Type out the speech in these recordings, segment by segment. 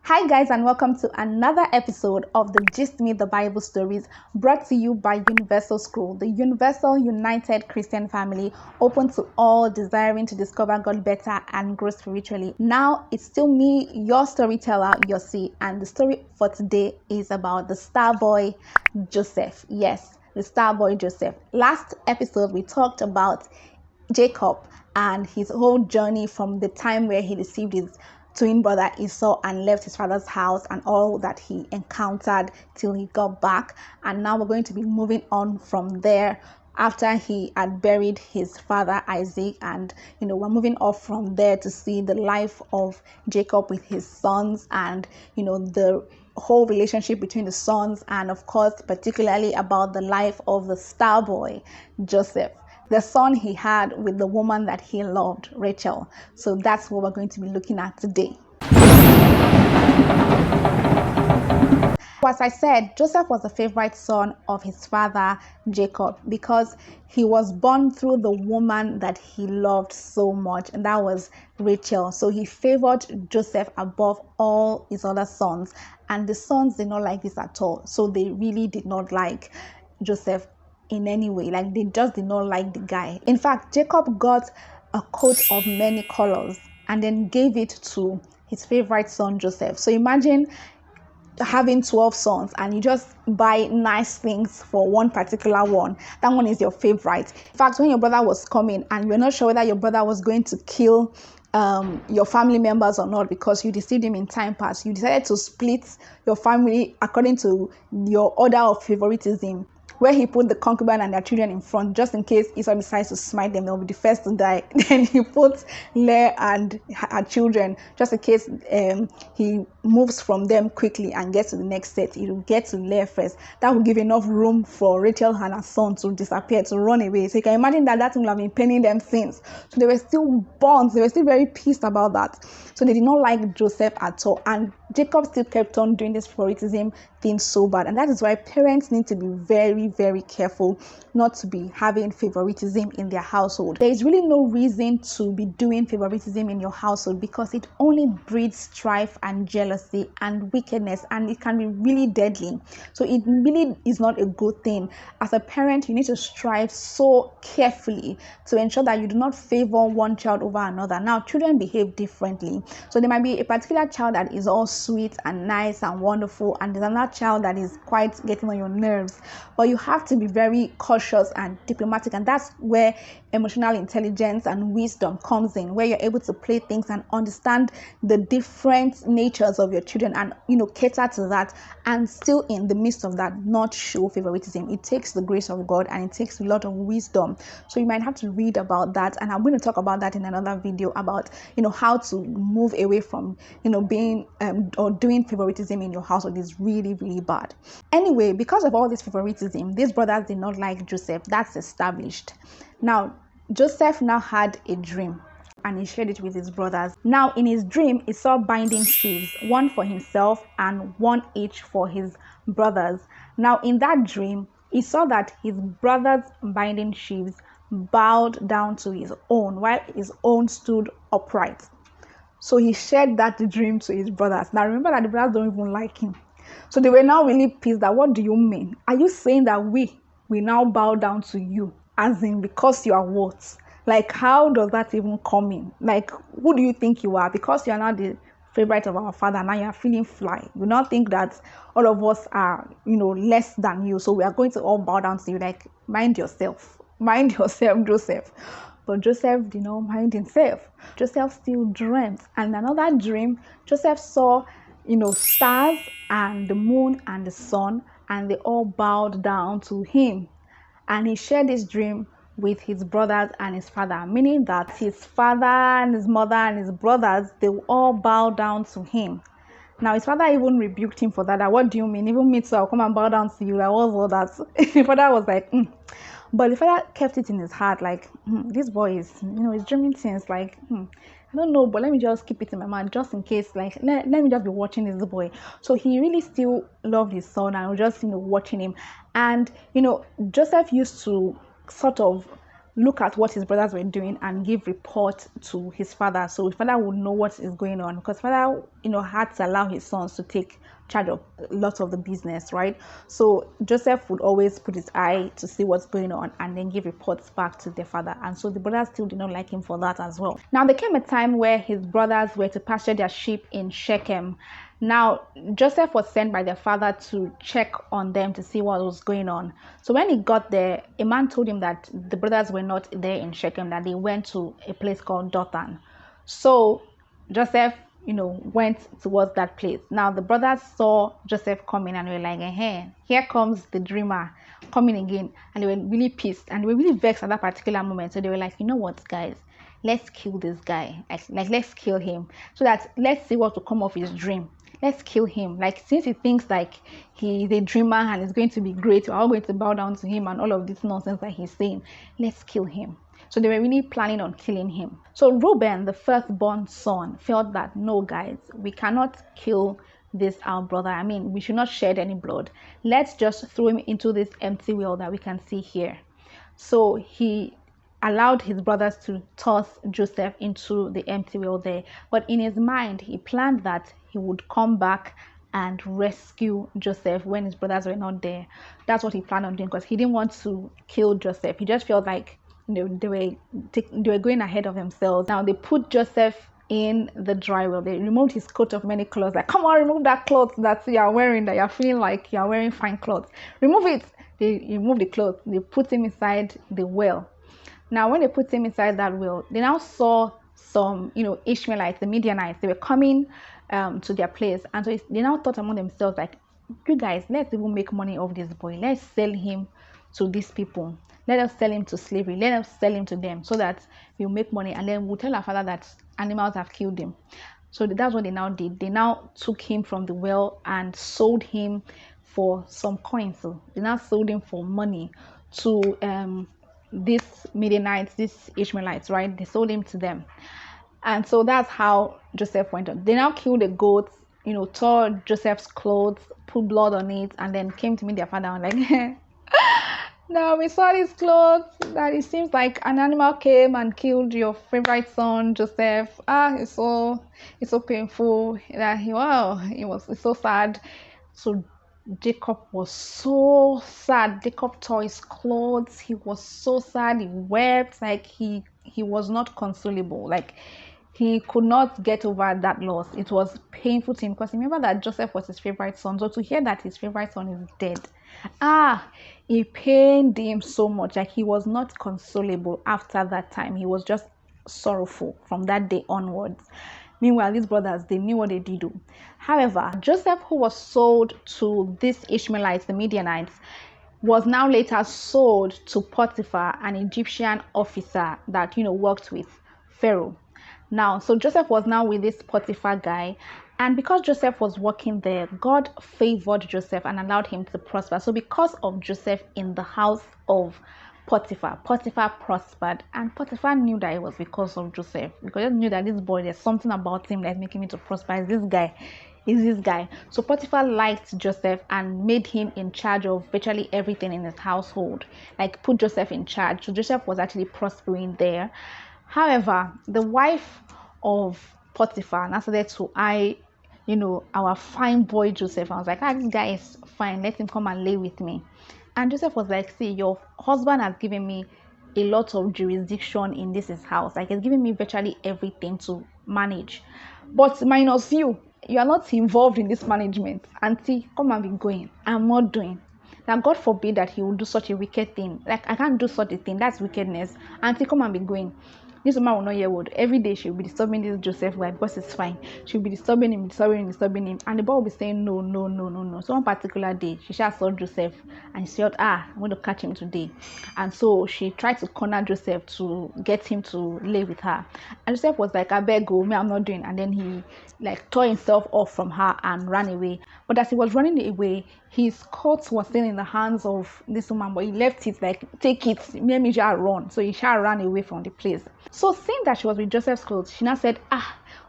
Hi guys, and welcome to another episode of the Gist Me the Bible Stories, brought to you by Universal Scroll, the universal united Christian family open to all desiring to discover God better and grow spiritually. Now it's still me, your storyteller, Yossi, and the story for today is about the Starboy Joseph. Yes, the Starboy Joseph. Last episode we talked about Jacob and his whole journey from the time where he received his twin brother Esau and left his father's house and all that he encountered till he got back. And now we're going to be moving on from there after he had buried his father Isaac, and we're moving off from there to see the life of Jacob with his sons, and the whole relationship between the sons, and of course particularly about the life of the Starboy Joseph, the son he had with the woman that he loved, Rachel. So that's what we're going to be looking at today. As I said, Joseph was the favorite son of his father Jacob because he was born through the woman that he loved so much, and that was Rachel. So he favored Joseph above all his other sons, and the sons did not like this at all. So they really did not like Joseph in any way. Like, they just did not like the guy. In fact, Jacob got a coat of many colors and then gave it to his favorite son Joseph. So imagine having 12 sons and you just buy nice things for one particular one. That one is your favorite. In fact, when your brother was coming and you're not sure whether your brother was going to kill your family members or not because you deceived him in time past, you decided to split your family according to your order of favoritism, where he put the concubine and their children in front, just in case Esau decides to smite them, they'll be the first to die. Then he put Leah and her children, just in case he moves from them quickly and gets to the next set, he will get to Leah first. That will give enough room for Rachel and her son to disappear, to run away. So you can imagine that will have been paining them since. So they were still bonds, they were still very pissed about that. So they did not like Joseph at all. And Jacob still kept on doing this favoritism thing so bad. And that is why parents need to be very, very careful not to be having favoritism in their household. There is really no reason to be doing favoritism in your household because it only breeds strife and jealousy and wickedness, and it can be really deadly. So it really is not a good thing. As a parent, you need to strive so carefully to ensure that you do not favor one child over another. Now, children behave differently. So there might be a particular child that is all sweet and nice and wonderful, and there's another child that is quite getting on your nerves. But you have to be very cautious and diplomatic, and that's where emotional intelligence and wisdom comes in, where you're able to play things and understand the different natures of your children and cater to that, and still in the midst of that not show favoritism. It takes the grace of God and it takes a lot of wisdom. So you might have to read about that, and I'm going to talk about that in another video about how to move away from being or doing favoritism in your household is really, really bad. Anyway, because of all this favoritism, these brothers did not like Joseph. That's established. Now, Joseph now had a dream and he shared it with his brothers. Now, in his dream, he saw binding sheaves, one for himself and one each for his brothers. Now, in that dream, he saw that his brothers' binding sheaves bowed down to his own, while his own stood upright. So he shared that dream to his brothers. Now, remember that the brothers don't even like him. So they were now really pissed that, what do you mean? Are you saying that we now bow down to you? As in, because you are what? Like, how does that even come in? Like, who do you think you are? Because you are not the favorite of our father, now you are feeling fly. You not think that all of us are, less than you. So we are going to all bow down to you. Like, mind yourself. Mind yourself, Joseph. But Joseph did not mind himself. Joseph still dreamt. And another dream, Joseph saw, stars and the moon and the sun, and they all bowed down to him. And he shared this dream with his brothers and his father, meaning that his father and his mother and his brothers, they will all bow down to him. Now, his father even rebuked him for that. What do you mean? Even me too, I'll come and bow down to you. Like, what's all that? His father was like, But the father kept it in his heart, like, this boy is, he's dreaming things, like, I don't know, but let me just keep it in my mind, just in case, like, let me just be watching this boy. So he really still loved his son and was just, watching him. And, Joseph used to sort of look at what his brothers were doing and give report to his father, so his father would know what is going on, because father, had to allow his sons to take charge of lots of the business, right? So Joseph would always put his eye to see what's going on and then give reports back to their father. And so the brothers still did not like him for that as well. Now there came a time where his brothers were to pasture their sheep in Shechem. Now Joseph was sent by their father to check on them to see what was going on. So when he got there, a man told him that the brothers were not there in Shechem, that they went to a place called Dothan. So Joseph went towards that place. Now the brothers saw Joseph coming and were like, hey, here comes the dreamer coming again. And they were really pissed and they were really vexed at that particular moment. So they were like, you know what, guys, let's kill this guy. Like let's kill him, so that let's see what will come of his dream. Let's kill him. Like, since he thinks like he's a dreamer and it's going to be great, we're all going to bow down to him and all of this nonsense that he's saying. Let's kill him. So they were really planning on killing him. So Reuben, the firstborn son, felt that, no, guys, we cannot kill this our brother. I mean, we should not shed any blood. Let's just throw him into this empty well that we can see here. So he allowed his brothers to toss Joseph into the empty well there. But in his mind, he planned that he would come back and rescue Joseph when his brothers were not there. That's what he planned on doing, because he didn't want to kill Joseph. He just felt like they were going ahead of themselves. Now they put Joseph in the dry well. They removed his coat of many clothes. Like, come on, remove that cloth that you are wearing, that you're feeling like you're wearing fine clothes. Remove it. They removed the clothes. They put him inside the well. Now when they put him inside that well, they now saw some Ishmaelites, the Midianites. They were coming to their place, and so they now thought among themselves, like, you guys, let's even make money off this boy. Let's sell him to these people. Let us sell him to slavery. Let us sell him to them, so that we'll make money, and then we'll tell our father that animals have killed him. So that's what they now did. They now took him from the well and sold him for some coins. So they now sold him for money to these Midianites, these Ishmaelites, right? They sold him to them. And so that's how Joseph went on. They now killed the goats, tore Joseph's clothes, put blood on it, and then came to meet their father and like, now we saw these clothes, that it seems like an animal came and killed your favorite son Joseph. It's so painful. That it's so sad. So Jacob was so sad. Jacob tore his clothes. He was so sad. He wept. Like he was not consolable. Like he could not get over that loss. It was painful to him, because remember that Joseph was his favorite son. So to hear that his favorite son is dead, it pained him so much. Like he was not consolable after that time. He was just sorrowful from that day onwards. Meanwhile, these brothers, they knew what they did do. However, Joseph, who was sold to these Ishmaelites, the Midianites, was now later sold to Potiphar, an Egyptian officer that worked with Pharaoh. Now, so Joseph was now with this Potiphar guy, and because Joseph was working there, God favored Joseph and allowed him to prosper. So because of Joseph in the house of Potiphar prospered, and Potiphar knew that it was because of Joseph, because he knew that this boy, there's something about him that's making me to prosper. Is this guy. So Potiphar liked Joseph and made him in charge of virtually everything in his household, like put Joseph in charge. So Joseph was actually prospering there. However, the wife of Potiphar now started to eye our fine boy Joseph. I was like, this guy is fine, let him come and lay with me. And Joseph was like, see, your husband has given me a lot of jurisdiction in this house. Like, he's giving me virtually everything to manage. But minus you are not involved in this management. Auntie, come and be going. I'm not doing. Now, God forbid that he will do such a wicked thing. Like, I can't do such a thing. That's wickedness. Auntie, come and be going. This woman will not hear word. Every day she'll be disturbing this Joseph guy because it's fine. She'll be disturbing him. And the boy will be saying no. So one particular day, she just saw Joseph and she thought, I'm going to catch him today. And so she tried to corner Joseph to get him to lay with her. And Joseph was like, I beg go, me, I'm not doing. And then he tore himself off from her and ran away. But as he was running away, his coat was still in the hands of this woman, but he left it like, take it, let me just run. So he shall ran away from the place. So seeing that she was with Joseph's clothes, she now said,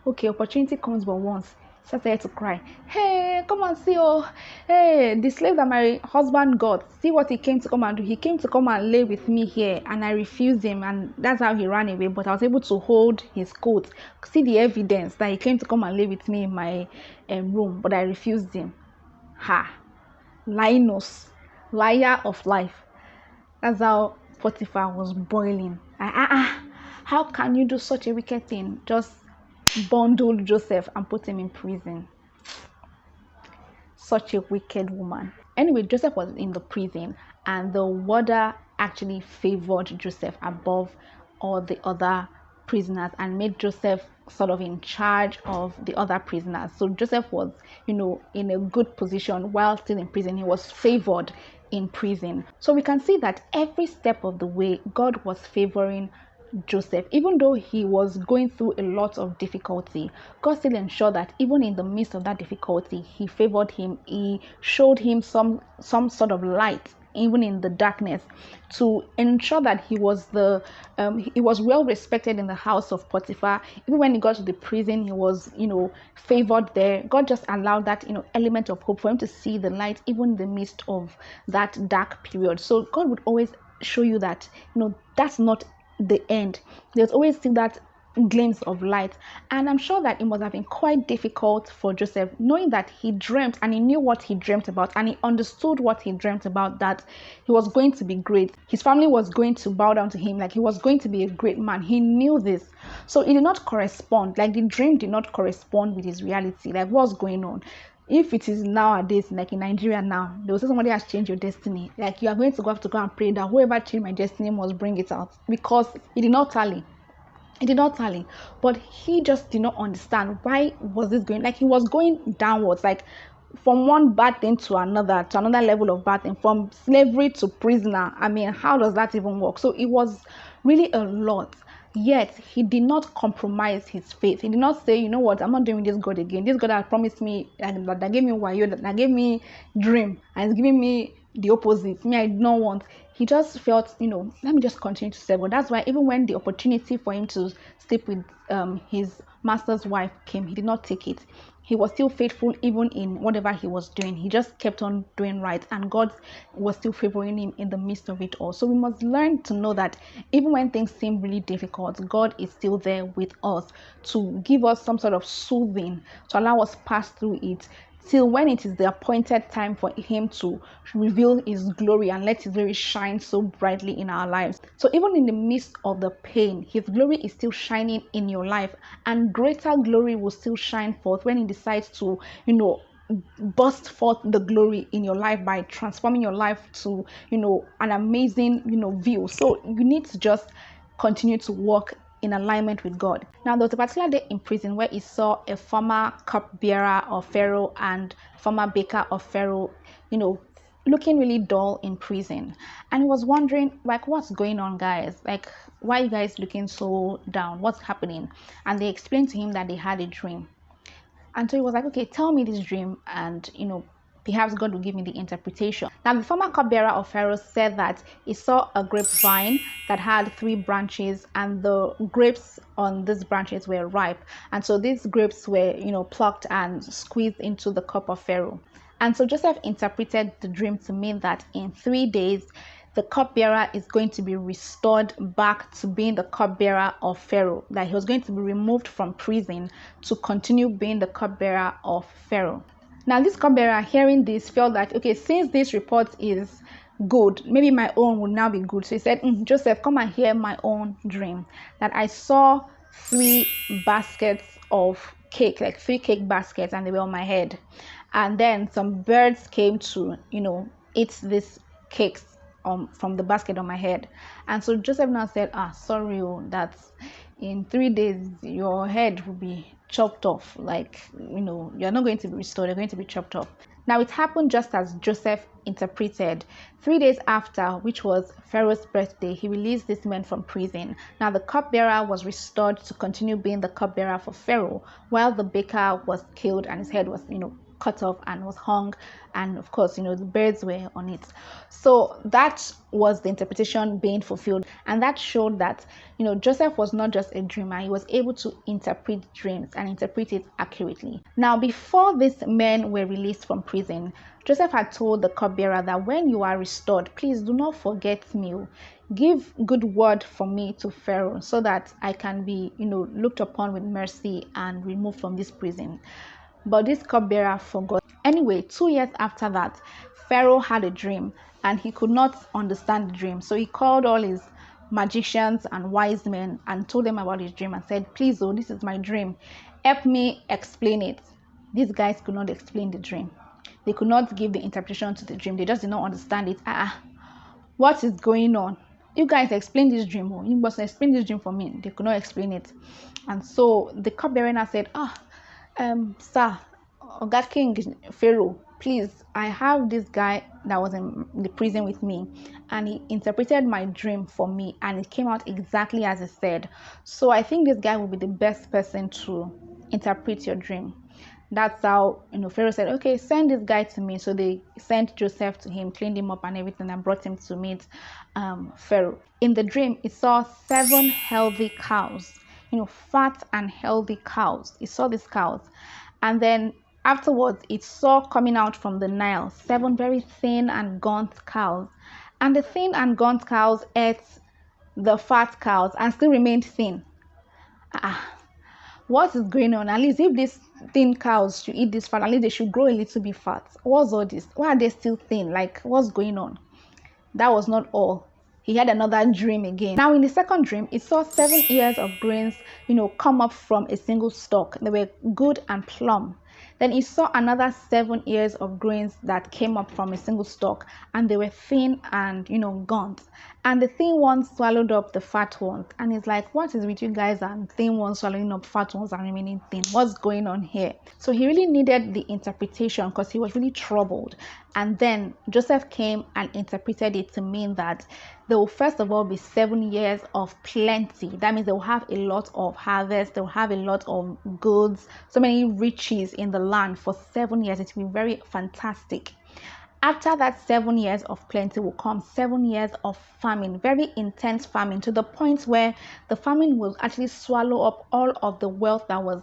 okay, opportunity comes but once. Started to cry. Hey, come and see, oh, hey, the slave that my husband got, see what he came to come and do. He came to come and lay with me here, and I refused him, and that's how he ran away. But I was able to hold his coat, see the evidence that he came to come and lay with me in my room, but I refused him. Ha, Linus, liar of life. That's how Potiphar was boiling. How can you do such a wicked thing? Just bundled Joseph and put him in prison. Such a wicked woman. Anyway, Joseph was in the prison, and the warder actually favored Joseph above all the other prisoners and made Joseph sort of in charge of the other prisoners. So Joseph was, in a good position while still in prison. He was favored in prison. So we can see that every step of the way, God was favoring Joseph. Even though he was going through a lot of difficulty, God still ensured that even in the midst of that difficulty, he favored him. He showed him some sort of light even in the darkness, to ensure that he was well respected in the house of Potiphar. Even when he got to the prison, he was favored there. God just allowed that element of hope for him to see the light even in the midst of that dark period. So God would always show you that that's not the end. There's always still that glimpse of light. And I'm sure that it must have been quite difficult for Joseph, knowing that he dreamt and he knew what he dreamt about, and he understood what he dreamt about, that he was going to be great. His family was going to bow down to him, like he was going to be a great man. He knew this. So it did not correspond, like the dream did not correspond with his reality, like what's going on. If it is nowadays, like in Nigeria now, they will say somebody has changed your destiny. Like you are going to have to go and pray that whoever changed my destiny must bring it out, because it did not tally. It did not tally. But he just did not understand why was this going, like he was going downwards, like from one bad thing to another level of bad thing, from slavery to prisoner. I mean, how does that even work? So it was really a lot. Yet he did not compromise his faith. He did not say, you know what, I'm not doing this God again. This God has promised me, that gave me wayo, that gave me dream, and is giving me the opposite. Me, I did not want. He just felt, let me just continue to serve God. That's why even when the opportunity for him to sleep with his master's wife came, he did not take it. He was still faithful even in whatever he was doing. He just kept on doing right, and God was still favoring him in the midst of it all. So we must learn to know that even when things seem really difficult, God is still there with us to give us some sort of soothing, to allow us pass through it, till when it is the appointed time for him to reveal his glory and let his glory shine so brightly in our lives. So even in the midst of the pain, his glory is still shining in your life, and greater glory will still shine forth when he decides to burst forth the glory in your life by transforming your life to an amazing view. So you need to just continue to walk in alignment with God. Now, there was a particular day in prison where he saw a former cupbearer of Pharaoh and former baker of Pharaoh, looking really dull in prison. And he was wondering, like, what's going on, guys? Like, why are you guys looking so down? What's happening? And they explained to him that they had a dream. And so he was like, okay, tell me this dream, and perhaps God will give me the interpretation. Now, the former cupbearer of Pharaoh said that he saw a grapevine that had 3 branches, and the grapes on these branches were ripe. And so these grapes were, plucked and squeezed into the cup of Pharaoh. And so Joseph interpreted the dream to mean that in 3 days, the cupbearer is going to be restored back to being the cupbearer of Pharaoh, that he was going to be removed from prison to continue being the cupbearer of Pharaoh. Now, this cupbearer, hearing this, felt that, okay, since this report is good, maybe my own would now be good. So he said, Joseph, come and hear my own dream, that I saw 3 baskets of cake, like 3 cake baskets, and they were on my head. And then some birds came to, eat these cakes from the basket on my head. And so Joseph now said, sorry, that in 3 days your head will be chopped off. Like, you're not going to be restored, you're going to be chopped off. Now it happened just as Joseph interpreted. 3 days after, which was Pharaoh's birthday, he released this man from prison. Now the cupbearer was restored to continue being the cupbearer for Pharaoh, while the baker was killed and his head was, cut off and was hung, and of course, the birds were on it. So that was the interpretation being fulfilled, and that showed that Joseph was not just a dreamer. He was able to interpret dreams and interpret it accurately. Now, before these men were released from prison, Joseph had told the cupbearer that when you are restored, please do not forget me. Give good word for me to Pharaoh, so that I can be looked upon with mercy and removed from this prison. But this cupbearer forgot. Anyway, 2 years after that, Pharaoh had a dream and he could not understand the dream. So he called all his magicians and wise men and told them about his dream and said, please, this is my dream. Help me explain it. These guys could not explain the dream. They could not give the interpretation to the dream. They just did not understand it. What is going on? You guys explain this dream. You must explain this dream for me. They could not explain it. And so the cupbearer said, sir, Oga King Pharaoh, please, I have this guy that was in the prison with me, and he interpreted my dream for me, and it came out exactly as it said. So I think this guy will be the best person to interpret your dream. That's how Pharaoh said, okay, send this guy to me. So they sent Joseph to him, cleaned him up and everything, and brought him to meet Pharaoh. In the dream, he saw 7 healthy cows, fat and healthy cows. He saw these cows, and then afterwards it saw coming out from the Nile 7 very thin and gaunt cows, and the thin and gaunt cows ate the fat cows and still remained thin. What is going on? At least if these thin cows should eat this fat, at least they should grow a little bit fat. What's all this? Why are they still thin? Like, what's going on? That was not all. He had another dream again. Now in the second dream, he saw 7 ears of grains, come up from a single stalk. They were good and plump. Then he saw another 7 ears of grains that came up from a single stalk, and they were thin and gaunt. And the thin ones swallowed up the fat ones. And he's like, what is with you guys and thin ones swallowing up fat ones and remaining thin? What's going on here? So he really needed the interpretation because he was really troubled. And then Joseph came and interpreted it to mean that there will first of all be 7 years of plenty. That means they will have a lot of harvest, they will have a lot of goods, so many riches in the land for 7 years. It will be very fantastic. After that 7 years of plenty will come 7 years of famine, very intense famine, to the point where the famine will actually swallow up all of the wealth that was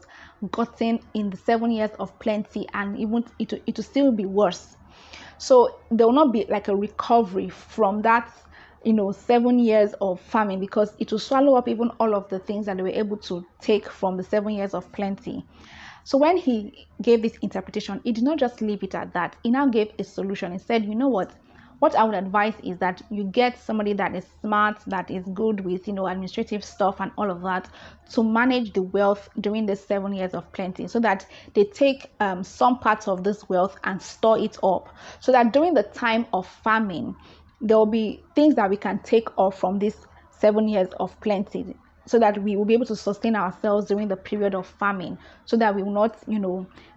gotten in the 7 years of plenty, and even it will still be worse. So there will not be like a recovery from that 7 years of famine, because it will swallow up even all of the things that they were able to take from the 7 years of plenty. So when he gave this interpretation, he did not just leave it at that. He now gave a solution. He said, what I would advise is that you get somebody that is smart, that is good with administrative stuff and all of that, to manage the wealth during the 7 years of plenty, so that they take some parts of this wealth and store it up, so that during the time of famine there will be things that we can take off from this 7 years of plenty, so that we will be able to sustain ourselves during the period of famine, so that we will not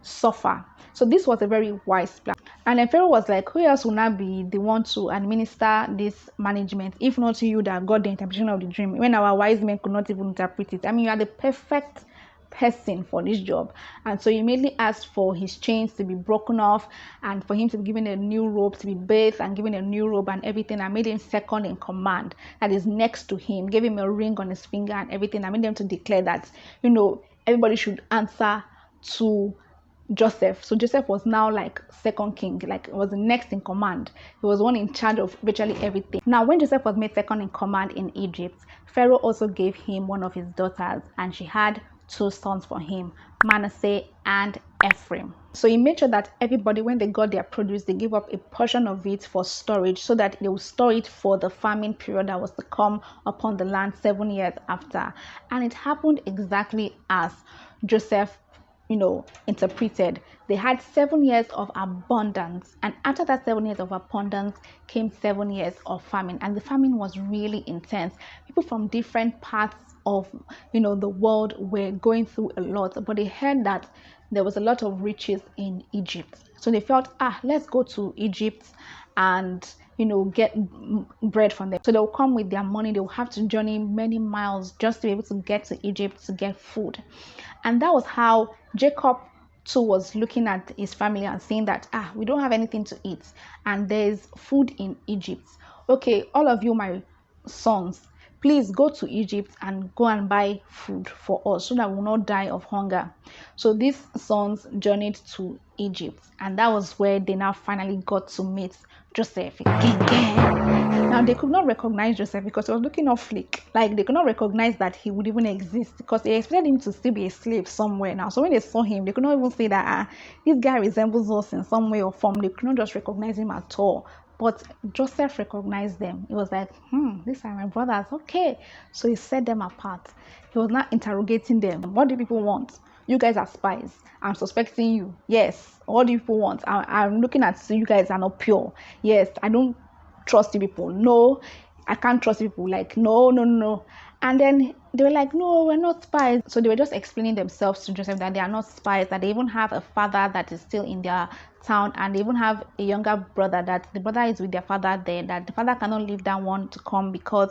suffer. So this was a very wise plan. And then Pharaoh was like, who else will not be the one to administer this management if not you that got the interpretation of the dream, when our wise men could not even interpret it? I mean, you are the perfect person for this job. And so he immediately asked for his chains to be broken off, and for him to be given a new robe, to be bathed and given a new robe and everything. I made him second in command, that is next to him, gave him a ring on his finger and everything. I made them to declare that everybody should answer to Joseph. So Joseph was now like second king, like was the next in command. He was one in charge of virtually everything. Now when Joseph was made second in command in Egypt, Pharaoh also gave him one of his daughters, and she had 2 sons for him, Manasseh and Ephraim. So he made sure that everybody, when they got their produce, they gave up a portion of it for storage, so that they would store it for the famine period that was to come upon the land 7 years after. And it happened exactly as Joseph interpreted. They had 7 years of abundance, and after that 7 years of abundance came 7 years of famine, and the famine was really intense. People from different parts of the world were going through a lot, but they heard that there was a lot of riches in Egypt. So they felt, let's go to Egypt and get bread from them. So they'll come with their money. They'll have to journey many miles just to be able to get to Egypt to get food. And that was how Jacob too was looking at his family and saying that we don't have anything to eat and there's food in Egypt. Okay, all of you, my sons, please go to Egypt and go and buy food for us so that we will not die of hunger. So these sons journeyed to Egypt, and that was where they now finally got to meet Joseph again. Now they could not recognize Joseph because he was looking off flick. Like they could not recognize that he would even exist because they expected him to still be a slave somewhere now. So when they saw him, they could not even say that this guy resembles us in some way or form. They could not just recognize him at all. But Joseph recognized them. He was like, these are my brothers. Okay. So he set them apart. He was not interrogating them. What do people want? You guys are spies. I'm suspecting you. Yes. What do people want? I'm looking at you guys are not pure. Yes. I don't trust you people. No. I can't trust people. Like, no. And then they were like, no, we're not spies. So they were just explaining themselves to Joseph that they are not spies, that they even have a father that is still in their town, and they even have a younger brother that the brother is with their father there, that the father cannot leave that one to come because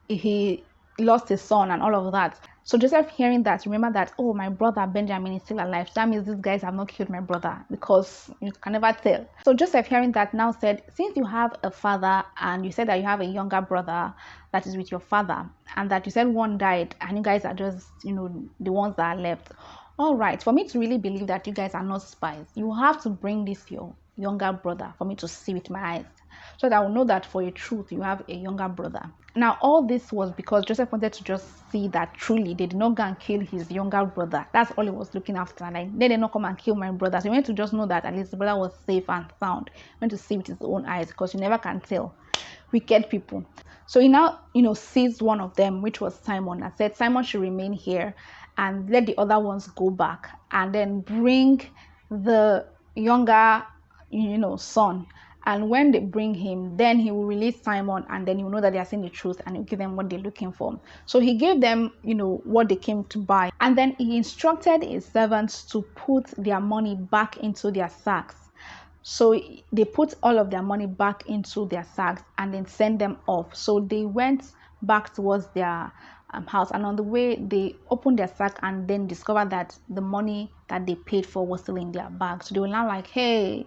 he lost his son and all of that. So Joseph, hearing that, remember that, oh, my brother Benjamin is still alive. So that means these guys have not killed my brother, because you can never tell. So Joseph, hearing that, now said, since you have a father and you said that you have a younger brother that is with your father, and that you said one died and you guys are just, the ones that are left. All right, for me to really believe that you guys are not spies, you have to bring this your younger brother for me to see with my eyes, so that I will know that for a truth you have a younger brother. Now, all this was because Joseph wanted to just see that truly they did not go and kill his younger brother. That's all he was looking after. Like, they did not come and kill my brother. So he wanted to just know that at least the brother was safe and sound. He wanted to see with his own eyes, because you never can tell. Wicked people. So he now, seized one of them, which was Simon, and said Simon should remain here and let the other ones go back, and then bring the younger, son. And when they bring him, then he will release Simon, and then you know that they are saying the truth, and he'll give them what they're looking for. So he gave them, what they came to buy. And then he instructed his servants to put their money back into their sacks. So they put all of their money back into their sacks and then sent them off. So they went back towards their house, and on the way they opened their sack and then discovered that the money that they paid for was still in their bag. So they were now like, hey,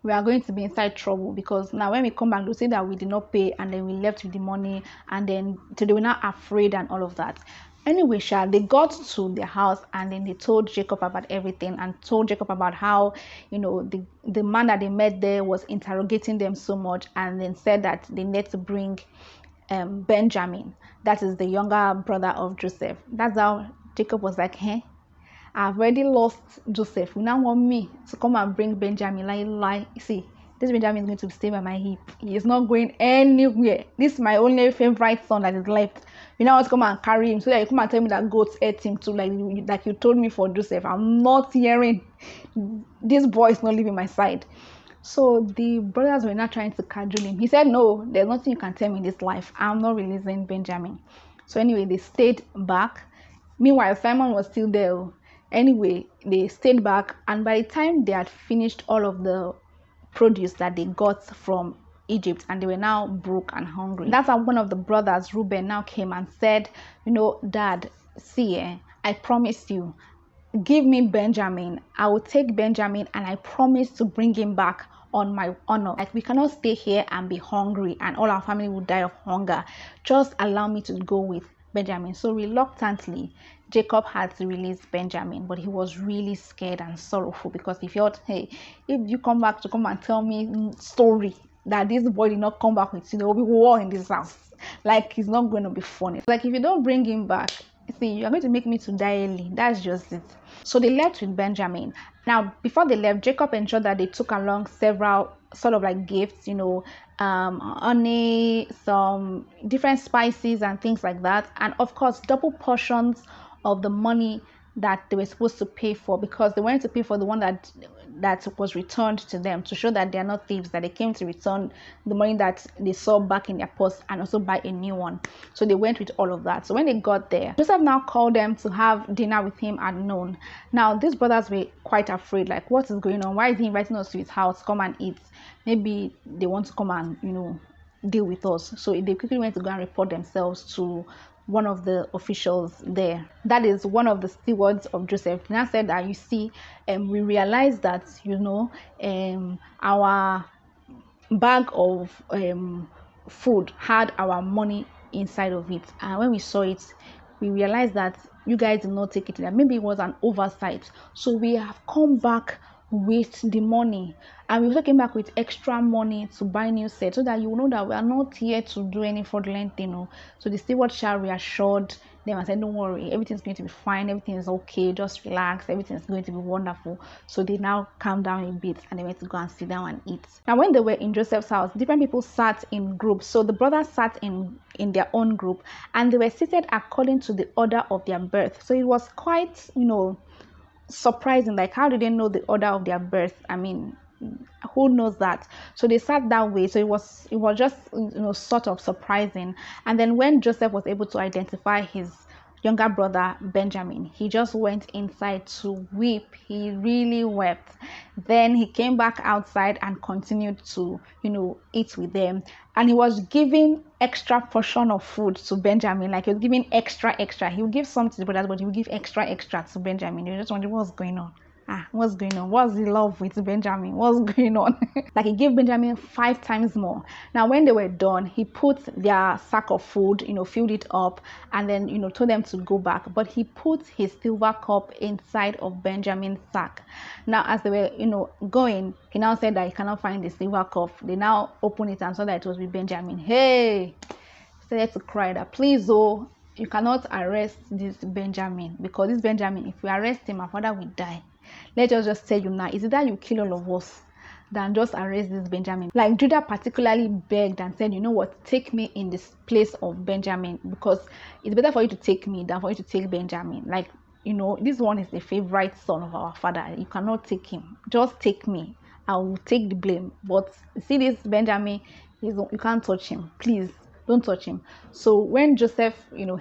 we are going to be inside trouble, because now when we come back they'll say that we did not pay and then we left with the money, and then so they were not afraid and all of that. Anyway, they got to their house, and then they told Jacob about everything, and told Jacob about how, the man that they met there was interrogating them so much, and then said that they need to bring Benjamin, that is the younger brother of Joseph. That's how Jacob was like, hey, I've already lost Joseph. You now want me to come and bring Benjamin? Like, see, this Benjamin is going to stay by my hip. He is not going anywhere. This is my only favorite son that is left. You now want to come and carry him so that you come and tell me that goats ate him too, like you told me for Joseph. I'm not hearing. This boy is not leaving my side. So the brothers were not trying to cajole him. He said, no, there's nothing you can tell me in this life. I'm not releasing Benjamin. So anyway, they stayed back. Meanwhile, Simon was still there. Anyway, they stayed back, and by the time they had finished all of the produce that they got from Egypt, and they were now broke and hungry, that's how one of the brothers, Reuben, now came and said, Dad, see, I promise you, give me Benjamin. I will take Benjamin, and I promise to bring him back on my honor. Like, we cannot stay here and be hungry and all our family will die of hunger. Just allow me to go with Benjamin. So reluctantly, Jacob had to release Benjamin, but he was really scared and sorrowful, because he felt, hey, if you come back to come and tell me story that this boy did not come back with, there will be war in this house. Like, it's not going to be funny. Like, if you don't bring him back, see, you're going to make me to die early. That's just it. So they left with Benjamin. Now, before they left, Jacob ensured that they took along several sort of like gifts, honey, some different spices and things like that, and of course double portions of the money that they were supposed to pay for, because they wanted to pay for the one that was returned to them, to show that they are not thieves, that they came to return the money that they saw back in their purse and also buy a new one. So they went with all of that. So when they got there, Joseph now called them to have dinner with him at noon. Now these brothers were quite afraid, like, what is going on? Why is he inviting us to his house? Come and eat. Maybe they want to come and, deal with us. So they quickly went to go and report themselves to one of the officials there. That is one of the stewards of Joseph. And I said that, you see, we realized that, our bag of food had our money inside of it, and when we saw it, we realized that you guys did not take it, that maybe it was an oversight. So we have come back with the money, and we also came back with extra money to buy new sets, so that you know that we are not here to do any fraudulent thing. So the steward shall reassured them and said, don't worry, everything's going to be fine, everything is okay, just relax, everything's going to be wonderful. So they now calmed down a bit and they went to go and sit down and eat. Now when they were in Joseph's house, different people sat in groups. So the brothers sat in their own group, and they were seated according to the order of their birth. So it was quite, surprising, like, how did they know the order of their birth? I mean, who knows that? So they sat that way. So it was just, sort of surprising. And then when Joseph was able to identify his younger brother Benjamin, he just went inside to weep. He really wept. Then he came back outside and continued to, eat with them. And he was giving extra portion of food to Benjamin, like he was giving extra. He would give some to the brothers, but he would give extra to Benjamin. You just wonder what's going on. What's going on? What's the love with Benjamin? What's going on? Like, he gave Benjamin 5 times more. Now when they were done, he put their sack of food, filled it up, and then, told them to go back. But he put his silver cup inside of Benjamin's sack. Now as they were, going, he now said that he cannot find the silver cup. They now opened it and saw that it was with Benjamin. Hey, he started to cry that, please, oh, you cannot arrest this Benjamin, because this Benjamin, if we arrest him, our father will die. Let us just tell you now, is it that you kill all of us than just arrest this Benjamin? Like, Judah particularly begged and said, you know what, take me in this place of Benjamin, because it's better for you to take me than for you to take Benjamin. Like, this one is the favorite son of our father. You cannot take him. Just take me. I will take the blame. But see this Benjamin, you can't touch him. Please, don't touch him. So when Joseph,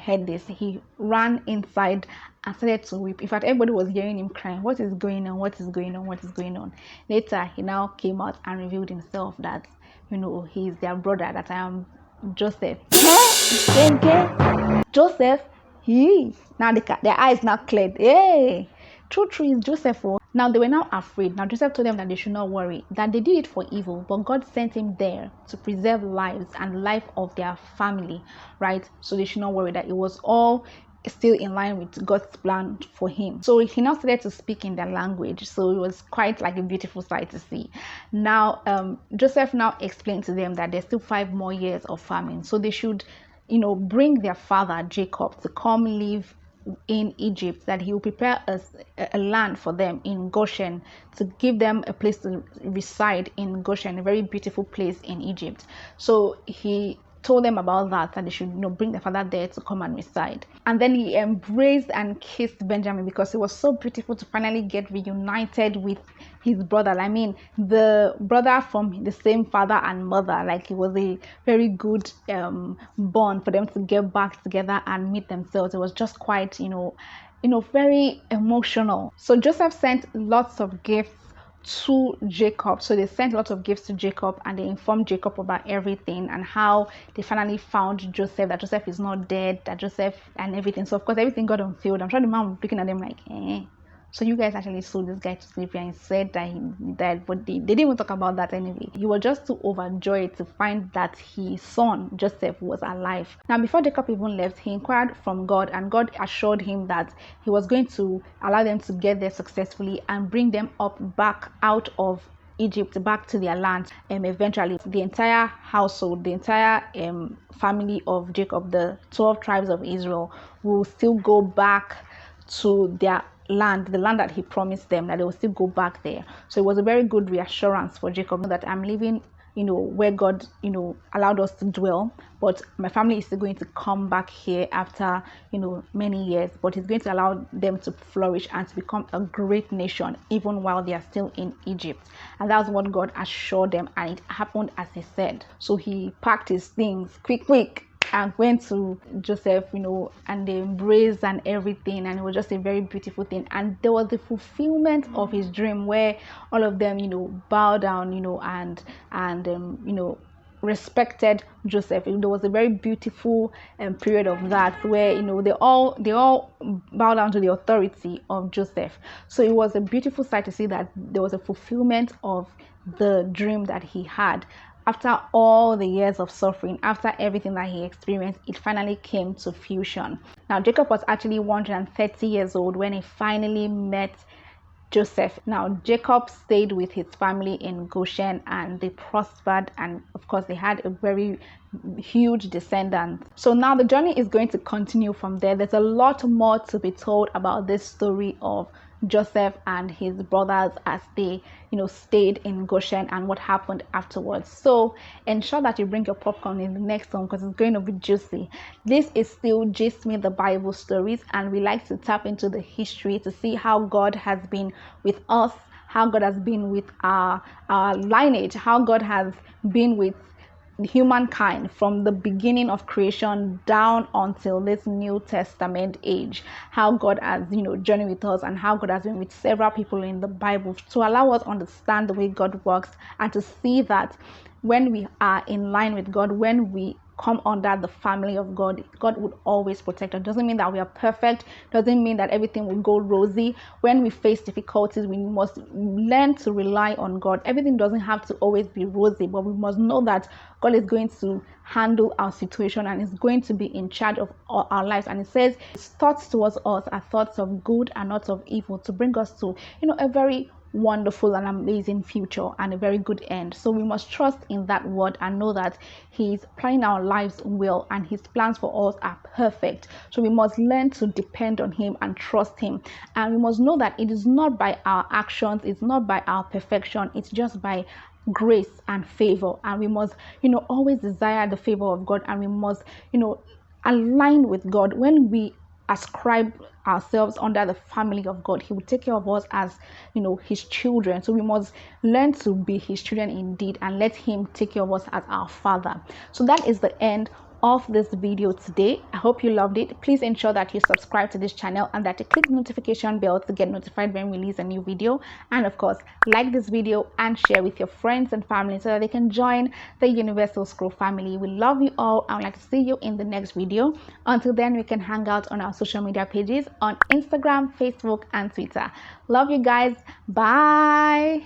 heard this, he ran inside and started to weep. In fact, everybody was hearing him crying. What is going on? What is going on? What is going on? Later, he now came out and revealed himself that, he is their brother, that I am Joseph. Joseph, now their eyes now cleared. Hey, true is Joseph. Now they were now afraid. Now Joseph told them that they should not worry, that they did it for evil, but God sent him there to preserve lives and life of their family, right? So they should not worry, that it was all still in line with God's plan for him. So he now started to speak in their language. So it was quite like a beautiful sight to see. Now Joseph now explained to them that there's still 5 more years of famine, so they should bring their father Jacob to come live in Egypt, that he will prepare a land for them in Goshen, to give them a place to reside in Goshen, a very beautiful place in Egypt. So he told them about that they should bring their father there to come and reside. And then he embraced and kissed Benjamin, because it was so beautiful to finally get reunited with his brother. I mean, the brother from the same father and mother. Like, it was a very good bond for them to get back together and meet themselves. It was just quite very emotional. So Joseph sent lots of gifts to Jacob. So they sent lots of gifts to Jacob, and they informed Jacob about everything and how they finally found Joseph, that Joseph is not dead, that Joseph and everything. So of course everything got unfilled. I'm sure the man was looking at them like, so you guys actually sold this guy to slavery, and he said that he died, but they didn't even talk about that anyway. He was just too overjoyed to find that his son Joseph was alive. Now before Jacob even left, he inquired from God, and God assured him that he was going to allow them to get there successfully and bring them up back out of Egypt, back to their land. Eventually the entire household, the entire family of Jacob, the 12 tribes of Israel, will still go back to their land, the land that he promised them, that they will still go back there. So it was a very good reassurance for Jacob that I'm leaving where God, allowed us to dwell, but my family is still going to come back here after, many years, but He's going to allow them to flourish and to become a great nation, even while they are still in Egypt. And that's what God assured them, and it happened as He said. So He packed His things quick and went to Joseph, and they embraced and everything, and it was just a very beautiful thing. And there was the fulfillment of his dream where all of them, bow down, and respected Joseph. There was a very beautiful period of that where they all bow down to the authority of Joseph. So it was a beautiful sight to see that there was a fulfillment of the dream that he had. After all the years of suffering, after everything that he experienced, it finally came to fruition. Now, Jacob was actually 130 years old when he finally met Joseph. Now, Jacob stayed with his family in Goshen, and they prospered, and of course, they had a very huge descendant. So now the journey is going to continue from there. There's a lot more to be told about this story of Joseph and his brothers as they stayed in Goshen and what happened afterwards. So ensure that you bring your popcorn in the next one, because it's going to be juicy. This is still Gist Me the Bible Stories, and we like to tap into the history to see how God has been with us, how God has been with our lineage, how God has been with humankind from the beginning of creation down until this New Testament age, how God has journeyed with us, and how God has been with several people in the Bible to allow us understand the way God works, and to see that when we are in line with God, when we come under the family of God, God would always protect us. Doesn't mean that we are perfect, doesn't mean that everything will go rosy. When we face difficulties, we must learn to rely on God. Everything doesn't have to always be rosy, but we must know that God is going to handle our situation and is going to be in charge of our lives. And it says His thoughts towards us are thoughts of good and not of evil, to bring us to a very wonderful and amazing future and a very good end. So we must trust in that word and know that He's planning our lives well, and His plans for us are perfect. So we must learn to depend on Him and trust Him, and we must know that it is not by our actions, it's not by our perfection, it's just by grace and favor. And we must always desire the favor of God, and we must align with God. When we ascribe ourselves under the family of God, He will take care of us as His children. So we must learn to be His children indeed, and let Him take care of us as our Father. So that is the end of this video today. I hope you loved it. Please ensure that you subscribe to this channel and that you click the notification bell to get notified when we release a new video. And of course, like this video and share with your friends and family so that they can join the Universal Scroll family. We love you all. I would like to see you in the next video. Until then, we can hang out on our social media pages on Instagram, Facebook, and Twitter. Love you guys. Bye.